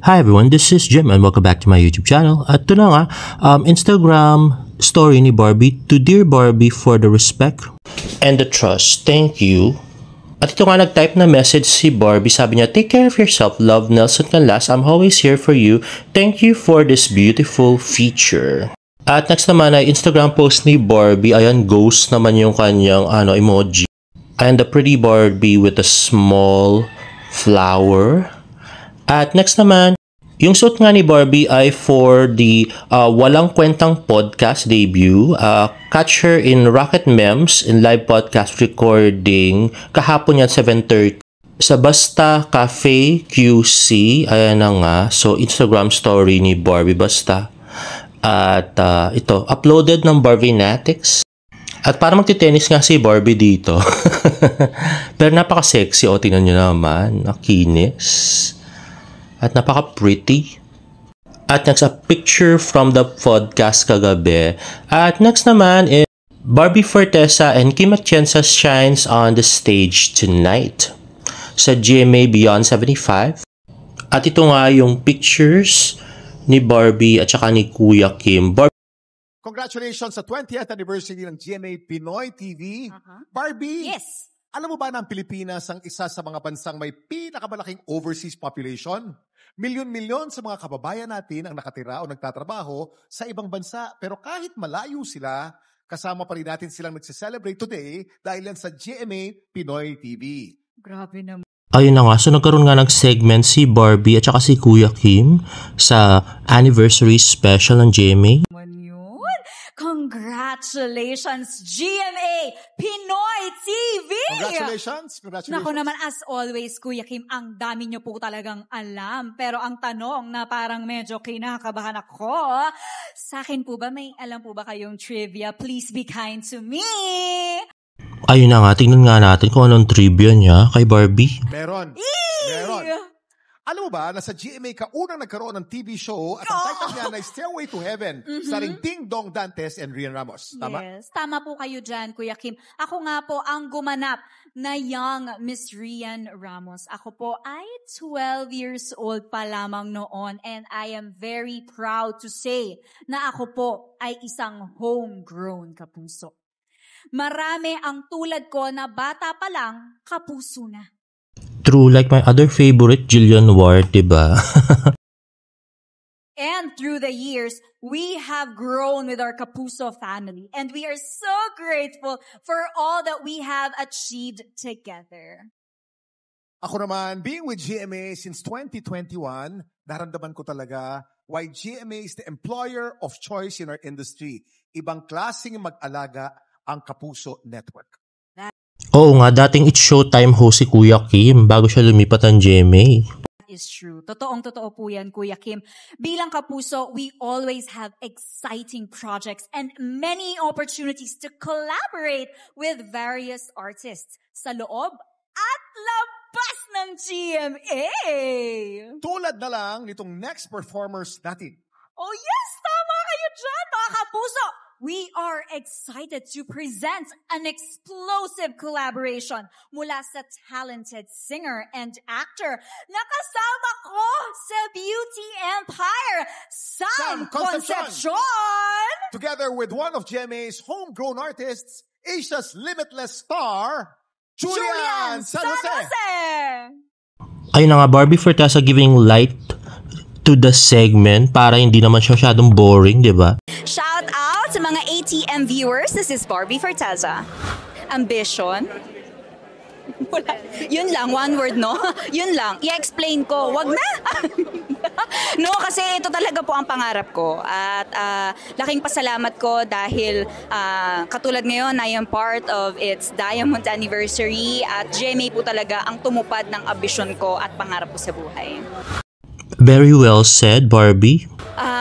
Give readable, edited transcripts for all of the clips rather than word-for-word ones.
Hi everyone, this is Jim and welcome back to my YouTube channel. At ito na nga, Instagram story ni Barbie to Dear Barbie for the respect and the trust. Thank you. At ito nga nag-type na message si Barbie. Sabi niya, take care of yourself, love Nelson Canlas. I'm always here for you. Thank you for this beautiful feature. At next naman ay Instagram post ni Barbie. Ayan, ghost naman yung kanyang emoji. And the pretty Barbie with a small flower. At next naman, yung suit nga ni Barbie ay for the Walang Kwentang podcast debut. Catch her in Rocket Memes in live podcast recording kahapon yan 7:30 sa Basta Cafe QC. Ayan na nga. So, Instagram story ni Barbie Basta. At ito, uploaded ng Barbie Natics. At para magtitennis nga si Barbie dito. Pero napaka-sexy. O, tingnan nyo naman. Nakinis. At napaka-pretty. At next, a picture from the podcast kagabi. At next naman is Barbie Forteza and Kim Atienza shines on the stage tonight sa GMA Beyond 75. At ito nga yung pictures ni Barbie at saka ni Kuya Kim. Congratulations sa 20th anniversary ng GMA Pinoy TV. Barbie! Yes! Alam mo ba na ang Pilipinas ang isa sa mga bansang may pinakamalaking overseas population? Milyon-milyon sa mga kababayan natin ang nakatira o nagtatrabaho sa ibang bansa. Pero kahit malayo sila, kasama pa rin natin silang nagse-celebrate today dahil yan sa GMA Pinoy TV. Grabe naman. Ayun na nga, so nagkaroon nga ng segment si Barbie at saka si Kuya Kim sa anniversary special ng GMA. Congratulations, GMA Pinoy TV! Congratulations! Naku naman, as always, Kuya Kim, ang dami niyo po talagang alam. Pero ang tanong na parang medyo kinakabahan ako, sa akin po ba, may alam po ba kayong trivia? Please be kind to me! Ayun na nga, tingnan nga natin kung anong trivia niya kay Barbie. Meron. Alam mo ba na sa GMA ka unang nagkaroon ng TV show at ang title niya na Stairway to Heaven starring Ding Dong Dantes and Rian Ramos. Tama? Yes, tama po kayo dyan, Kuya Kim. Ako nga po ang gumanap na young Miss Rian Ramos. Ako po ay 12 years old pa lamang noon and I am very proud to say na ako po ay isang homegrown kapuso. Marami ang tulad ko na bata pa lang, kapuso na. True, like my other favorite, Jillian Ward, diba? And through the years, we have grown with our Kapuso family. And we are so grateful for all that we have achieved together. Ako naman, being with GMA since 2021, naramdaman ko talaga why GMA is the employer of choice in our industry. Ibang klaseng mag-alaga ang Kapuso Network. Oo nga, dating It's Showtime host si Kuya Kim bago siya lumipat ng GMA. That is true. Totoong-totoo po yan, Kuya Kim. Bilang kapuso, we always have exciting projects and many opportunities to collaborate with various artists sa loob at labas ng GMA. Tulad na lang nitong next performers natin. Oh yes, tama kayo dyan, mga kapuso! We are excited to present an explosive collaboration mula sa talented singer and actor na kasama ko sa Beauty Empire, Sam Concepcion! Together with one of GMA's homegrown artists, Asia's limitless star, Julian San Jose! Ayun na nga, Barbie Forteza giving light to the segment para hindi naman siya masyadong boring, diba? Shout out sa mga ATM viewers. This is Barbie Forteza. Ambition? Wala. Yun lang, one word, no? Yun lang. I-explain ko. Wag na! No, kasi ito talaga po ang pangarap ko. At laking pasalamat ko dahil katulad ngayon, I am part of its Diamond Anniversary at GMA po talaga ang tumupad ng ambisyon ko at pangarap ko sa buhay. Very well said, Barbie.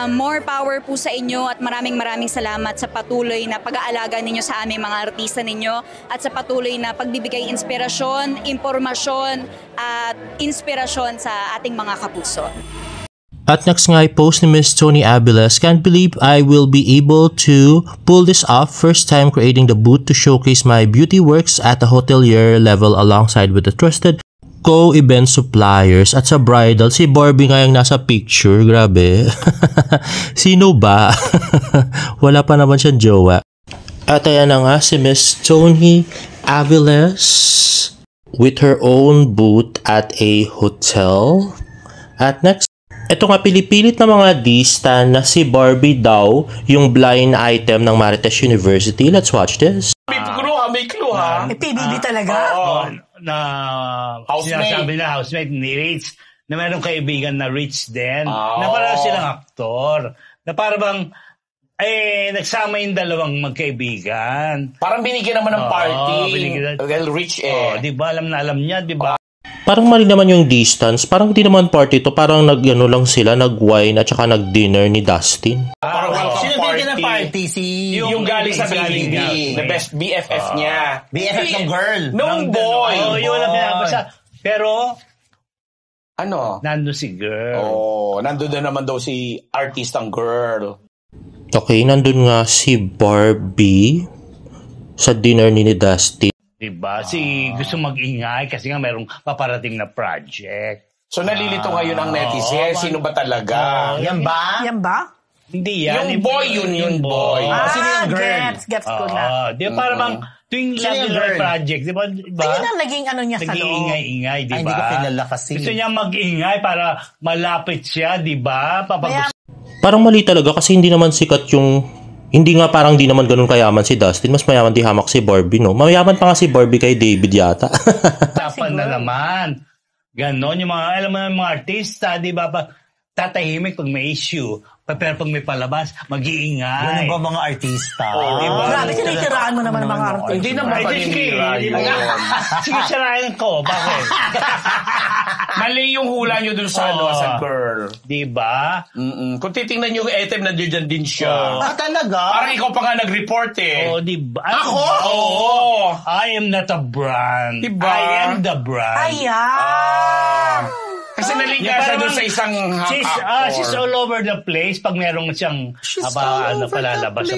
More power po sa inyo at maraming salamat sa patuloy na pag-aalaga ninyo sa aming mga artista ninyo at sa patuloy na pagbibigay inspirasyon, impormasyon at inspirasyon sa ating mga kapuso. At next nga, post ni Miss Tony Abiles, can't believe I will be able to pull this off. First time creating the booth to showcase my beauty works at the hotelier level alongside with the trusted co-event suppliers at sa bridal, si Barbie nga yung nasa picture. Grabe. Sino ba? Wala pa naman siyang jowa. At ayan na nga si Miss Tony Aviles with her own booth at a hotel. At next, ito nga pilipilit na mga dista na si Barbie daw yung blind item ng Marites University. Let's watch this. May clue ha. PBB talaga? Oo. Na Housemate. sinasabi na housemate ni Rich na mayroong kaibigan na Rich din na parang silang aktor na parang bang nagsama yung dalawang magkaibigan. Parang binigyan naman ng party. Binigyan. Well, Rich Di ba alam na alam niya, di ba? Parang mali naman yung distance. Parang di naman party to. Parang nag-ano lang sila, nag-wine at saka nag-dinner ni Dustin. Parang welcome Sino party. bigyan ng party? Yung galing sa BBB. The best BFF niya. BFF ng girl. Nung boy. Oh, yun lang pinapasa. Pero, Ano? nandun si girl. Nandun na naman daw si artistang girl. Okay, nandun nga si Barbie sa dinner ni Dustin. Diba? Si gusto mag-ingay kasi nga mayroong paparating na project. So nalilito ngayon ang netizen. Sino ba talaga? Yan ba? Yan ba? Hindi yan. Yung boy yung boy. Sino yung girl? Gets ko na. Di ba parang bang tuwing Sino yung love girl? project, di ba? Ayun ang naging ano niya sa loob. Nag-iingay-ingay, di ba? Ay, hindi ko kilala kasi. Gusto niya mag-ingay para malapit siya, di ba? Parang mali talaga kasi hindi naman sikat yung... Hindi nga parang di naman ganun kayaman si Dustin. Mas mayaman di hamak si Barbie, no? Mayaman pa nga si Barbie kay David yata. Tapan na naman. Ganon yung mga, alam mo yung mga artista, di ba? Tatahimik pag may issue. Pero pag may palabas, mag-iingay. Ganun ba mga artista? Diba? Grabe, tinitiraan mo naman ng mga artista. Hindi naman paninira yun. Sige, sarayan ko. Bakit? Mali yung hula nyo dun sa, sa girl. Di ba? Kung titingnan nyo yung item, nandiyan din siya. Talaga? Parang ikaw pa nga nag-report Oh, di ba? Ako? Oo. I am not a brand. Diba? I am the brand. Ayan! Kasi naliga siya dun sa isang actor. She's all over the place pag merong siyang palalabas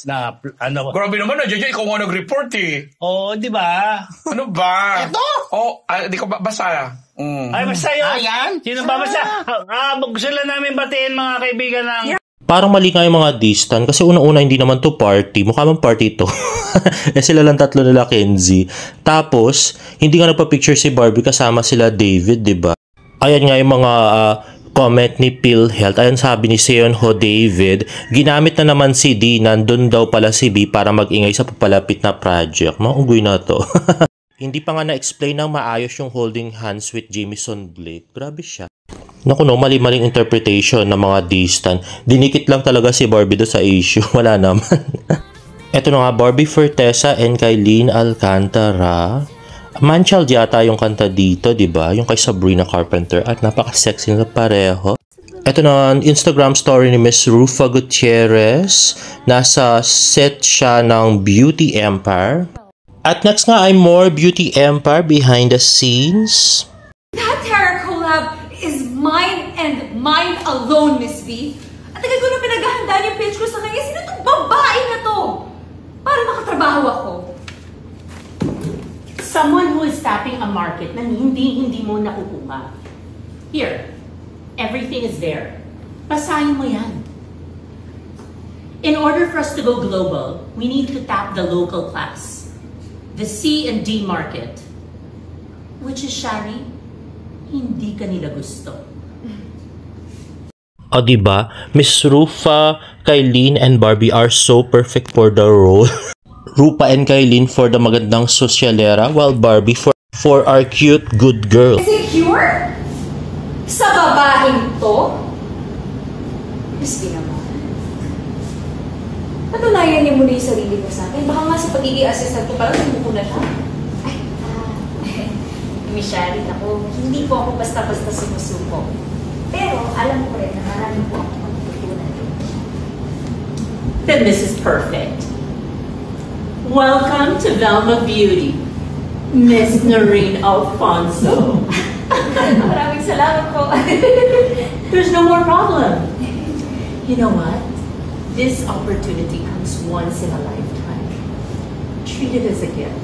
na ano. Grabe naman, Jojo, ikaw nga nag-report Oh, di ba? Ano ba? Ito? Oh, di ko basta. Ay, basta yun. Ayan. Sino ba? Basta, gusto lang namin batiin mga kaibigan ng... Parang mali nga yung mga distant kasi unang-una hindi naman to party. Mukha mang party to. Sila lang tatlo nila Kenzie. Tapos, hindi nga nagpa-picture si Barbie kasama sila David, di ba? Ayan nga yung mga comment ni PhilHealth. Ayan sabi ni Seon Ho David, ginamit na naman si D, nandun daw pala si B para mag-ingay sa papalapit na project. Maunggoy na to. Hindi pa nga na-explain ng maayos yung holding hands with Jamison Blake. Grabe siya. Naku no, mali-maling interpretation ng mga distant. Dinikit lang talaga si Barbie do sa issue. Wala naman. Eto na nga, Barbie Fortesa and Kylene Alcantara. Manchild yata yung kanta dito, di ba? Yung kay Sabrina Carpenter. At napaka-sexy na pareho. Ito na Instagram story ni Miss Rufa Gutierrez. Nasa set siya ng Beauty Empire. At next nga ay more Beauty Empire behind the scenes. That Terra collab is mine and mine alone, Miss V. At tagal ko na pinaghahandaan yung pitch ko sa kanya. Sino itong babae na to? Para makatrabaho ako. Someone who is tapping a market na hindi mo nakukuha. Here, everything is there. Basahin mo yan. In order for us to go global, we need to tap the local class. The C and D market. Which is, Shari, hindi ka nila gusto. O diba, Miss Rufa, Kylene, and Barbie are so perfect for the role. Rupa and Kylene for the magandang sosyalera, while Barbie for our cute good girl. Secure? Sa babaeng to? Miss V naman. Patunayan niya muna yung sarili mo sa akin. Baka nga sa pagiging assistant ko parang sumuko na siya. Ay, Miss Shari, ako, hindi po ako basta-basta sumusuko. Pero alam ko rin na marami po ako matutunan. Then this is perfect. Welcome to Velma Beauty, Miss Noreen Alfonso. Maraming salamat po. There's no more problem. You know what? This opportunity comes once in a lifetime. Treat it as a gift.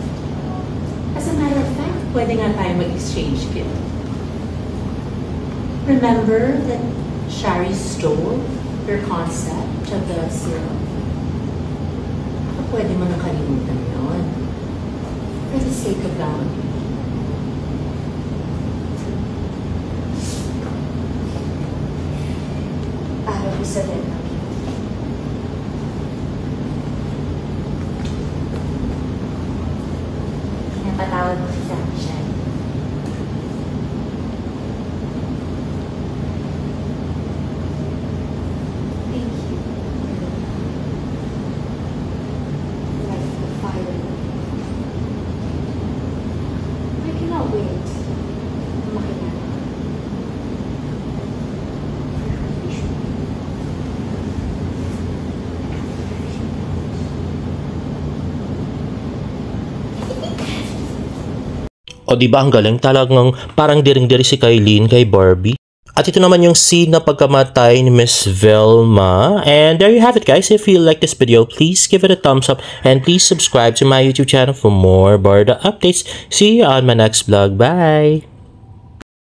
As a matter of fact, pwede nga tayo mag-exchange gift. Remember that Shari stole your concept of the serum? Pwede mo nakalimutan yun. For the sake of value. Para ko sa din. Pinapatawad mo kita, Shari. Thank you. Like the fire. I cannot wait. Makilala. O diba ang galing? Talagang parang diring-diri si Kylene kay Barbie. At ito naman yung scene na pagkamatay ni Miss Velma. And there you have it, guys. If you like this video, please give it a thumbs up. And please subscribe to my YouTube channel for more Barda updates. See you on my next vlog. Bye!